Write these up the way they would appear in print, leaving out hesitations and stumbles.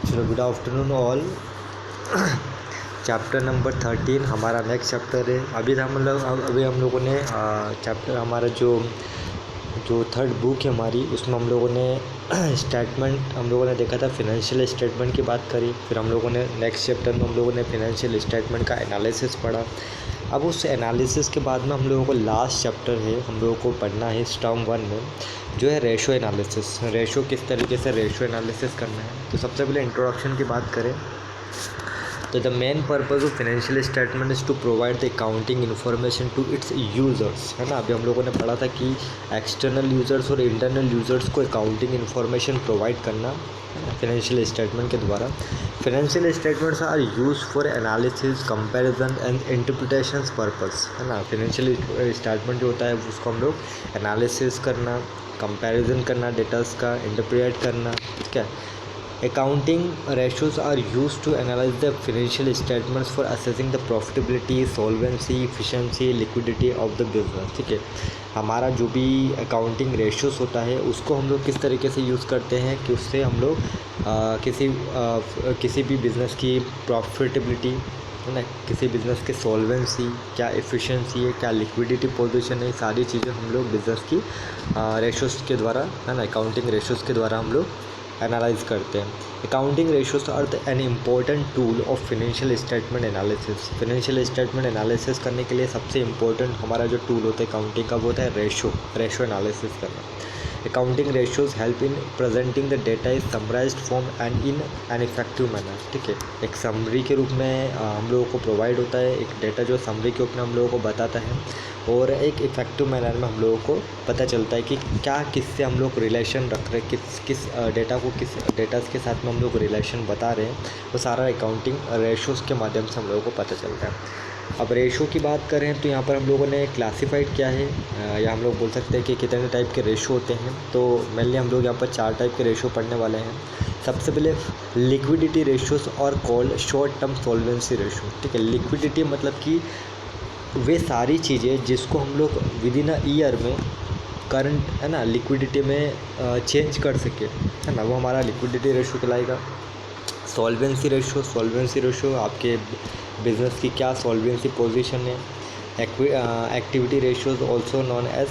चलो, good afternoon all. Chapter number 13 हमारा next chapter है। अभी हम लोगों ने चैप्टर हमारा जो जो थर्ड बुक है हमारी, उसमें हम लोगों ने स्टेटमेंट हम लोगों ने देखा था, फिनेंशियल स्टेटमेंट की बात करी। फिर हम लोगों ने नेक्स्ट चैप्टर में हम लोगों ने फिनेंशियल स्टेटमेंट का एनालिसिस पढ़ा। अब उस एनालिसिस के बाद में हम लोगों को लास्ट चैप्टर है, हम लोगों को पढ़ना है टर्म 1 में, जो है रेशो एनालिसिस। रेशो किस तरीके से रेशो एनालिसिस करना है। तो सबसे पहले इंट्रोडक्शन की बात करें तो the main purpose of financial statement is to provide the accounting information to its users, है ना। अभी हम लोगों ने पढ़ा था कि एक्सटर्नल यूज़र्स और इंटरनल यूज़र्स को अकाउंटिंग इन्फॉर्मेशन प्रोवाइड करना फाइनेंशियल स्टेटमेंट के द्वारा। Financial statements are use for analysis, comparison and interpretations purpose, है ना। फाइनेंशियल स्टेटमेंट जो होता है उसको हम लोग एनालिसिस करना, कंपैरिजन करना डेटास का, इंटरप्रेट करना, ठीक है। Accounting ratios are used to analyze the financial statements for assessing the profitability, solvency, efficiency, liquidity of the business, ठीक है। हमारा जो भी अकाउंटिंग रेशियोस होता है उसको हम लोग किस तरीके से यूज़ करते हैं कि उससे हम लोग किसी भी बिज़नेस की प्रॉफिटेबिलिटी, है ना, किसी बिज़नेस के सॉल्वेंसी, क्या एफिशिएंसी है, क्या लिक्विडिटी पोजीशन है, सारी चीज़ें हम लोग बिज़नेस की रेशियोस के द्वारा, है ना, अकाउंटिंग रेशियोस के द्वारा हम लोग एनालाइज करते हैं। Accounting ratios are an important tool of financial statement analysis. Financial statement analysis करने के लिए सबसे इम्पोर्टेंट हमारा जो टूल होता है अकाउंटिंग का वो होता है रेशो एनालिसिस करना। Accounting ratios help in presenting the data is summarised form and in an effective manner, ठीक है। एक समरी के रूप में हम लोगों को प्रोवाइड होता है, एक डेटा जो समरी के रूप में हम लोगों को बताता है, और एक इफ़ेक्टिव मैनर में हम लोगों को पता चलता है कि क्या किससे हम लोग रिलेशन रख रहे हैं, किस डेटा को किस डेटास के साथ में हम लोग रिलेशन बता रहे हैं, वो सारा अकाउंटिंग रेशोज़ के माध्यम से हम लोगों को पता चलता है। अब रेशो की बात करें तो यहाँ पर हम लोगों ने क्लासिफाइड किया है, या हम लोग बोल सकते हैं कि कितने टाइप के रेशो होते हैं। तो मेनली हम लोग यहाँ पर 4 टाइप के रेशो पढ़ने वाले हैं। सबसे पहले लिक्विडिटी रेशोज़ और called short term solvency ratio, ठीक है। लिक्विडिटी मतलब कि वे सारी चीज़ें जिसको हम लोग विद इन अ ईयर में करंट, है ना, लिक्विडिटी में चेंज कर सके, है ना, वो हमारा लिक्विडिटी रेशो कहलाएगा। सॉल्वेंसी रेशो आपके बिज़नेस की क्या सॉल्वेंसी पोजीशन है। Activity ratios also known as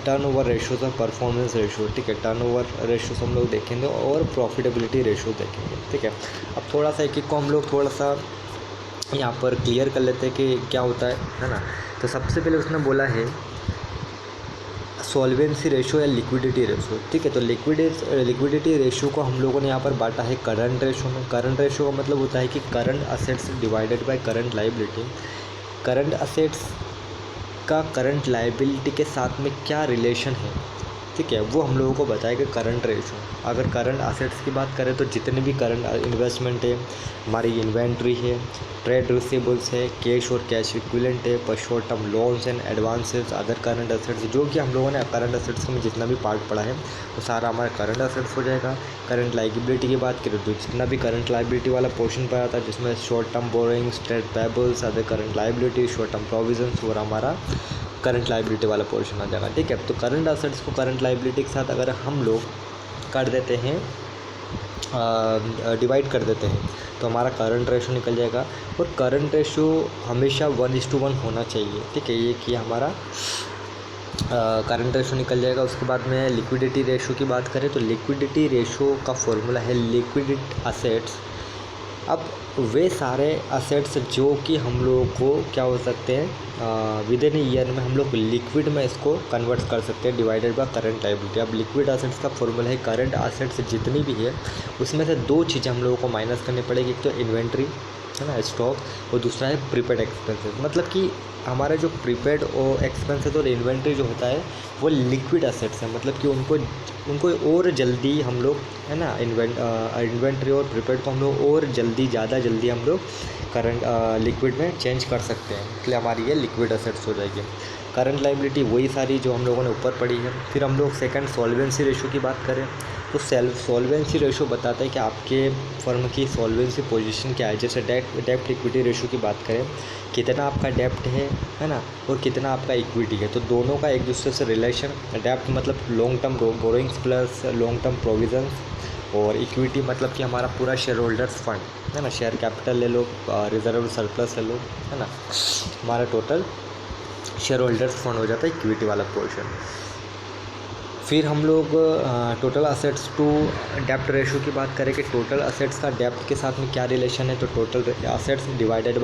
turnover ratios और परफॉर्मेंस रेशो, ठीक है। टर्नओवर रेशोज़ हम लोग देखेंगे और प्रॉफिटेबिलिटी रेशो देखेंगे, ठीक है। अब थोड़ा सा एक को हम लोग थोड़ा सा यहाँ पर क्लियर कर लेते हैं कि क्या होता है ना। तो सबसे पहले उसने बोला है सॉल्वेंसी रेशो या लिक्विडिटी रेशो, ठीक है। तो लिक्विडिटी रेशो को हम लोगों ने यहाँ पर बांटा है करंट रेशो में। करंट रेशो का मतलब होता है कि current assets divided by current liability. Current assets का करंट लायबिलिटी के साथ में क्या रिलेशन है, ठीक है, वो हम लोगों को बताएगा करंट रेशो। अगर करंट असेट्स की बात करें तो जितने भी करंट इन्वेस्टमेंट है, हमारी इन्वेंट्री है, ट्रेड रिसीवेबल्स है, कैश और कैश इक्विवेलेंट है, पर short term loans and advances, other current assets, जो कि हम लोगों ने करंट असेट्स में जितना भी पार्ट पढ़ा है वो सारा हमारा करंट असेट्स हो जाएगा। करंट लायबिलिटी की बात करें तो जितना भी करंट लायबिलिटी वाला पोर्शन पड़ा था, जिसमें short term borrowings, trade payables, other current liability, short term provisions, और हमारा करंट लायबिलिटी वाला पोर्शन आ जाएगा, ठीक है। तो करंट असेट्स को करंट लायबिलिटी के साथ अगर हम लोग कर देते हैं, डिवाइड कर देते हैं, तो हमारा करंट रेशो निकल जाएगा। और करंट रेशो हमेशा 1:1 होना चाहिए, ठीक है। ये कि हमारा करंट रेशो निकल जाएगा। उसके बाद में लिक्विडिटी रेशो की बात करें तो लिक्विडिटी रेशो का फॉर्मूला है लिक्विड असेट्स। अब वे सारे असेट्स जो कि हम लोगों को क्या हो सकते हैं विद इन ईयर में हम लोग लिक्विड में इसको कन्वर्ट कर सकते हैं डिवाइडेड बाय करंट लायबिलिटी। अब लिक्विड असेट्स का फॉर्मूला है करंट असेट्स जितनी भी है उसमें से 2 चीज़ें हम लोगों को माइनस करनी पड़ेगी, एक तो इन्वेंट्री, है ना, स्टॉक, और दूसरा है प्रीपेड एक्सपेंसेस। मतलब कि हमारा जो प्रीपेड और एक्सपेंसेस और इन्वेंट्री जो होता है वो लिक्विड असेट्स हैं, मतलब कि उनको और जल्दी हम लोग, है ना, इन्वेंट्री और प्रीपेड को हम लोग और ज़्यादा जल्दी हम लोग करंट लिक्विड में चेंज कर सकते हैं, इसलिए हमारी ये लिक्विड असेट्स हो जाएगी। करंट लायबिलिटी वही सारी जो हम लोगों ने ऊपर पढ़ी है। फिर हम लोग सेकंड सॉल्वेंसी रेशो की बात करें तो सॉल्वेंसी रेशो बताता है कि आपके फर्म की सॉल्वेंसी पोजीशन क्या है। जैसे डेप्ट इक्विटी रेशो की बात करें, कितना आपका डेप्ट है ना, और कितना आपका इक्विटी है, तो दोनों का एक दूसरे से रिलेशन। डेप्ट मतलब long term borrowings plus long term provisions, और इक्विटी मतलब कि हमारा पूरा शेयर होल्डर्स फंड है ना, शेयर कैपिटल ले लो, रिजर्व सरप्लस ले लो, है ना, हमारा टोटल शेयर होल्डर्स फंड हो जाता है इक्विटी वाला पोर्शन। फिर हम लोग टोटल असेट्स टू डेप्ट रेशो की बात करें कि टोटल असेट्स का डेप्ट के साथ में क्या रिलेशन है, तो टोटल असेट्स डिवाइडेड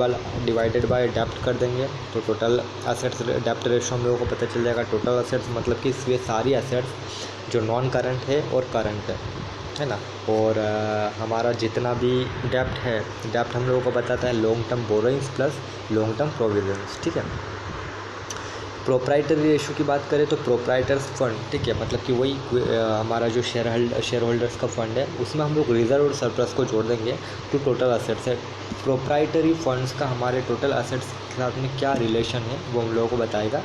बाय डेप्ट कर देंगे तो टोटल असेट्स डेप्ट रेशो हम लोगों को पता चल जाएगा। टोटल असेट्स मतलब कि ये सारी असेट्स जो नॉन करंट है और करंट है ना, और हमारा जितना भी डेप्ट है, डेप्ट हम लोगों को बताता है long term borrowings plus long term provisions, ठीक है। प्रोप्राइटरी रेशो की बात करें तो प्रोप्राइटर्स फंड, ठीक है, मतलब कि वही हमारा जो शेयर होल्डर्स का फंड है उसमें हम लोग रिजर्व और सरप्लस को जोड़ देंगे तो टोटल असेट्स है। प्रोप्राइटरी फंड्स का हमारे टोटल असेट्स के साथ में क्या रिलेशन है वो हम लोगों को बताएगा,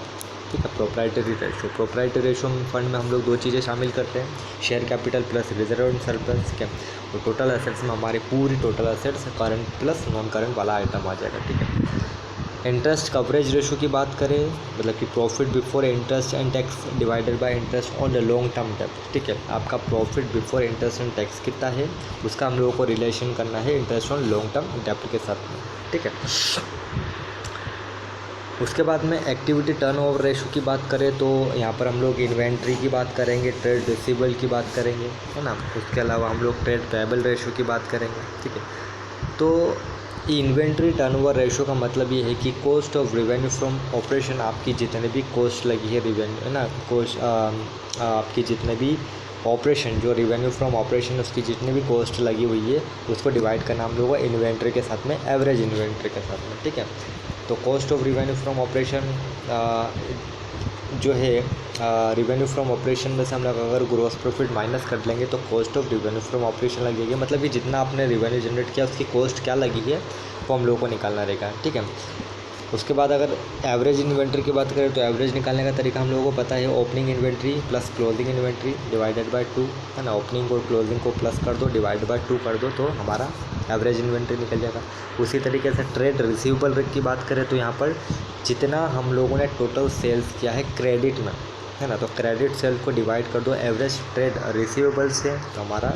ठीक है। प्रोप्राइटरी रेशो फंड में हम लोग दो चीज़ें शामिल करते हैं, share capital plus reserve and surplus, ठीक है। तो टोटल असेट्स में हमारे पूरी total assets current plus non current वाला आइटम आ जाएगा, ठीक है। इंटरेस्ट कवरेज रेशो की बात करें मतलब कि profit before interest and tax divided by interest on the long term डेप्ट, ठीक है। आपका profit before interest and tax कितना है उसका हम लोगों को रिलेशन करना है इंटरेस्ट ऑन लॉन्ग टर्म डेप्ट के साथ में, ठीक है। उसके बाद में एक्टिविटी टर्नओवर रेशो की बात करें तो यहाँ पर हम लोग इन्वेंट्री की बात करेंगे, ट्रेड रिसीवेबल की बात करेंगे, है ना। उसके अलावा हम लोग ट्रेड पेएबल रेशो की बात करेंगे, ठीक है। तो इन्वेंट्री टर्नओवर रेशो का मतलब ये है कि cost of revenue from operation, आपकी जितने भी कॉस्ट लगी है रेवेन्यू, है ना, कॉस्ट आपकी जितने भी ऑपरेशन जो रेवेन्यू फ्रॉम ऑपरेशन उसकी जितनी भी कॉस्ट लगी हुई है उसको डिवाइड करना हम लोग को इन्वेंट्री के साथ में, एवरेज इन्वेंट्री के साथ में, ठीक है। तो cost of revenue from operation जो है रेवेन्यू फ्रॉम ऑपरेशन में से हम लोग अगर ग्रॉस प्रॉफिट माइनस कर लेंगे तो cost of revenue from operation लगेगी, मतलब कि जितना आपने रेवेन्यू जनरेट किया उसकी कॉस्ट क्या लगी है वो हम लोगों को निकालना रहेगा, ठीक है। उसके बाद अगर एवरेज इन्वेंट्री की बात करें तो एवरेज निकालने का तरीका हम लोगों को पता है, opening inventory plus closing inventory divided by 2, है ना। ओपनिंग और क्लोजिंग को प्लस कर दो, डिवाइड बाय 2 कर दो तो हमारा एवरेज इन्वेंट्री निकल जाएगा। उसी तरीके से ट्रेड रिसीवेबल की बात करें तो यहाँ पर जितना हम लोगों ने टोटल सेल्स किया है क्रेडिट में, है ना, तो क्रेडिट सेल को डिवाइड कर दो एवरेज ट्रेड रिसीवेबल से तो हमारा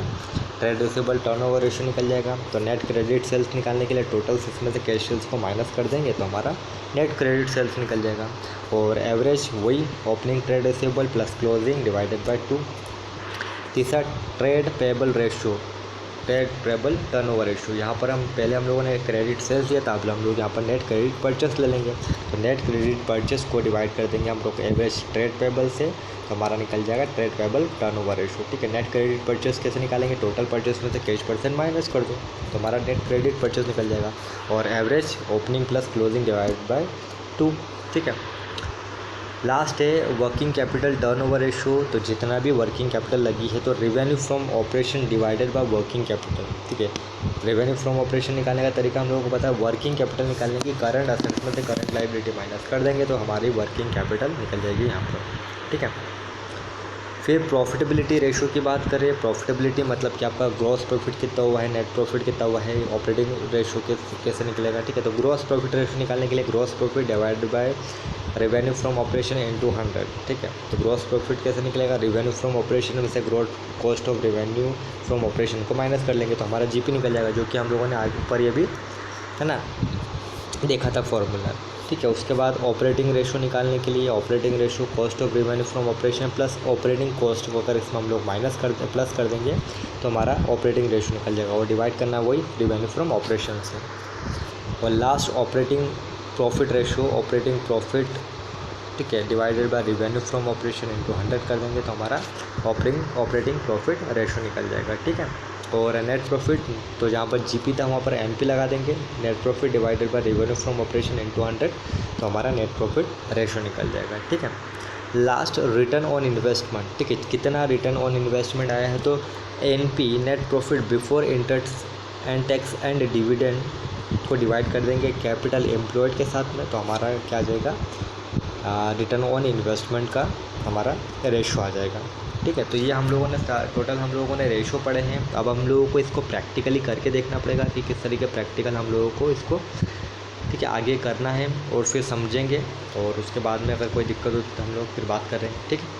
ट्रेड रिसीवेबल टर्नओवर रेशो निकल जाएगा। तो नेट क्रेडिट सेल्स निकालने के लिए टोटल इसमें से कैश सेल्स को माइनस कर देंगे तो हमारा नेट क्रेडिट सेल्स निकल जाएगा। और एवरेज वही opening trade receivable plus closing divided by 2। तीसरा trade payable ratio, trade payable turnover ratio, यहाँ पर हम लोगों ने क्रेडिट सेल्स लिया था, अब हम लोग यहाँ पर नेट क्रेडिट परचेस ले लेंगे तो नेट क्रेडिट परचेस को डिवाइड कर देंगे हम लोग एवरेज ट्रेड पेएबल से तो हमारा निकल जाएगा ट्रेड पेएबल टर्नओवर रेशो, ठीक है। नेट क्रेडिट परचेस कैसे निकालेंगे, टोटल परचेस में से कैश % माइनस कर दो तो हमारा नेट क्रेडिट परचेस निकल जाएगा। और average opening plus closing divide by 2, ठीक है। लास्ट है वर्किंग कैपिटल टर्नओवर रेशो, तो जितना भी वर्किंग कैपिटल लगी है तो revenue from operation divided by working capital, ठीक है। रेवेन्यू फ्रॉम ऑपरेशन निकालने का तरीका हम लोगों को पता है, वर्किंग कैपिटल निकालने की करंट असेट्स में से करंट लायबिलिटी माइनस कर देंगे तो हमारी वर्किंग कैपिटल निकल जाएगी यहाँ पर, ठीक है। फिर प्रॉफिटेबिलिटी रेशो की बात करें, प्रॉफिटेबिलिटी मतलब कि आपका ग्रॉस प्रॉफिट कितना हुआ है, नेट प्रॉफिट कितना हुआ है, ऑपरेटिंग रेशो कैसे निकलेगा, ठीक है। तो ग्रॉस प्रॉफिट रेशो निकालने के लिए gross profit divided by revenue from operation into 100, ठीक है। तो ग्रॉस प्रॉफिट कैसे निकलेगा, रेवेन्यू फ्रॉम ऑपरेशन में से growth cost of revenue from operation को माइनस कर लेंगे तो हमारा जीपी निकल जाएगा, जो कि हम लोगों ने आगे ऊपर ये भी, है ना, देखा था फॉर्मूला, ठीक है। उसके बाद ऑपरेटिंग रेशो निकालने के लिए operating ratio cost of revenue from operation plus operating cost को अगर इसमें हम लोग प्लस कर देंगे तो हमारा ऑपरेटिंग रेशो निकल जाएगा और डिवाइड करना वही रेवेन्यू फ्रॉम ऑपरेशन से। और last operating profit ratio, operating profit, ठीक है, divided by revenue from operation into 100 कर देंगे तो हमारा ऑपरेटिंग प्रॉफिट रेशो निकल जाएगा, ठीक है। और नेट प्रॉफिट, तो जहाँ पर जीपी था वहाँ पर एनपी लगा देंगे, net profit divided by revenue from operation into 100 तो हमारा नेट प्रॉफिट रेशो निकल जाएगा, ठीक है। लास्ट रिटर्न ऑन इन्वेस्टमेंट, ठीक है, कितना रिटर्न ऑन इन्वेस्टमेंट आया है तो NP net profit before interest and tax and dividend को डिवाइड कर देंगे कैपिटल एम्प्लॉयड के साथ में तो हमारा क्या आ जाएगा, रिटर्न ऑन इन्वेस्टमेंट का हमारा रेशो आ जाएगा, ठीक है। तो ये हम लोगों ने टोटल हम लोगों ने रेशो पढ़े हैं। अब हम लोगों को इसको प्रैक्टिकली करके देखना पड़ेगा कि किस तरीके प्रैक्टिकल हम लोगों को इसको, ठीक है, आगे करना है और फिर समझेंगे और उसके बाद में अगर कोई दिक्कत हो तो हम लोग फिर बात कर रहे हैं, ठीक है।